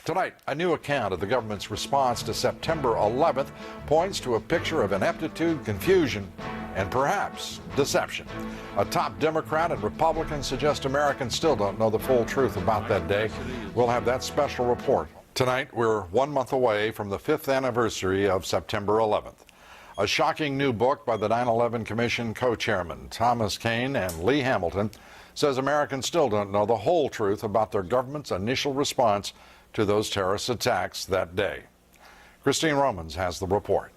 Tonight, a new account of the government's response to September 11th points to a picture of ineptitude, confusion, and perhaps deception. A top Democrat and Republican suggest Americans still don't know the full truth about that day. We'll have that special report. Tonight, we're 1 month away from the 5th anniversary of September 11th. A shocking new book by the 9/11 Commission co-chairman Thomas Kean and Lee Hamilton says Americans still don't know the whole truth about their government's initial response to those terrorist attacks that day. Christine Romans has the report.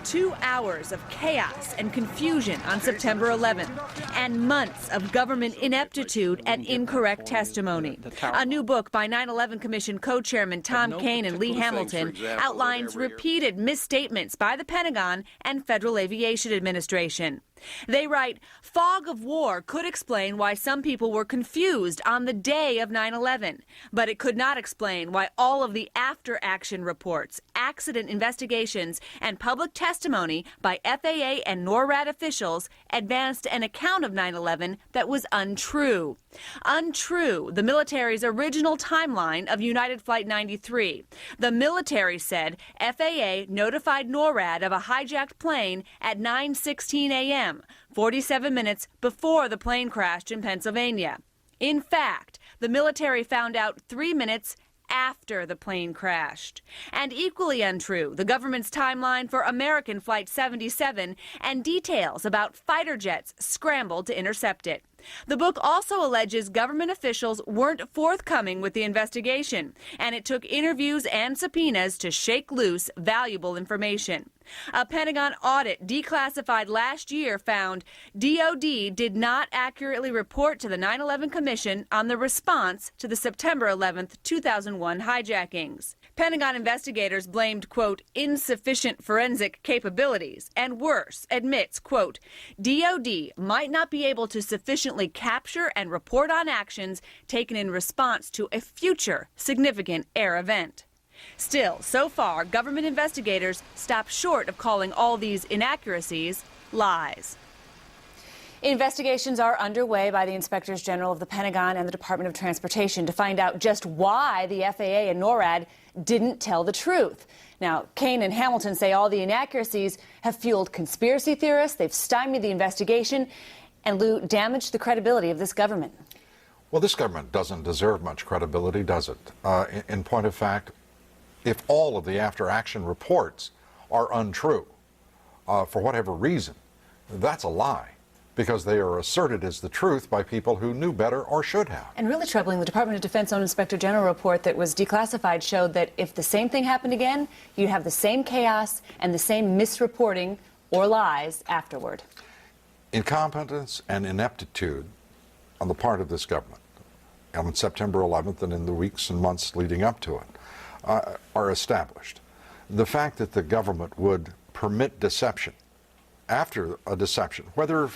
2 hours of chaos and confusion on September 11th, and months of government ineptitude and incorrect testimony. A new book by 9/11 Commission co-chairman Tom Kean and Lee Hamilton outlines repeated misstatements by the Pentagon and Federal Aviation Administration. They write, fog of war could explain why some people were confused on the day of 9/11, but it could not explain why all of the after-action reports, accident investigations, and public testimony by FAA and NORAD officials advanced an account of 9/11 that was untrue. Untrue, the military's original timeline of United Flight 93. The military said FAA notified NORAD of a hijacked plane at 9:16 a.m., 47 minutes before the plane crashed in Pennsylvania. In fact, the military found out 3 minutes after the plane crashed. And equally untrue, the government's timeline for American Flight 77 and details about fighter jets scrambled to intercept it. The book also alleges government officials weren't forthcoming with the investigation, and it took interviews and subpoenas to shake loose valuable information. A Pentagon audit declassified last year found DOD did not accurately report to the 9/11 Commission on the response to the September 11th, 2001 hijackings. Pentagon investigators blamed, quote, insufficient forensic capabilities, and worse, admits, quote, DOD might not be able to sufficiently capture and report on actions taken in response to a future significant air event. Still, so far, government investigators stop short of calling all these inaccuracies lies. Investigations are underway by the Inspectors General of the Pentagon and the Department of Transportation to find out just why the FAA and NORAD didn't tell the truth. Now, Kean and Hamilton say all the inaccuracies have fueled conspiracy theorists, they've stymied the investigation, and Lou, damaged the credibility of this government. Well, this government doesn't deserve much credibility, does it? In point of fact, if all of the after-action reports are untrue, for whatever reason, that's a lie, because they are asserted as the truth by people who knew better or should have. And really troubling, the Department of Defense own Inspector General report that was declassified showed that if the same thing happened again, you'd have the same chaos and the same misreporting or lies afterward. Incompetence and ineptitude on the part of this government on September 11th and in the weeks and months leading up to it are established. The fact that the government would permit deception after a deception, whether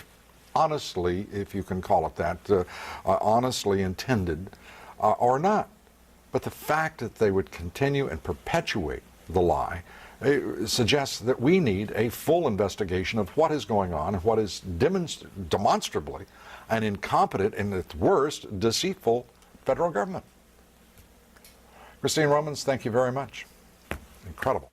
honestly, if you can call it that, honestly intended or not, but the fact that they would continue and perpetuate the lie suggests that we need a full investigation of what is going on and what is demonstrably an incompetent and at worst deceitful federal government. Christine Romans, thank you very much. Incredible.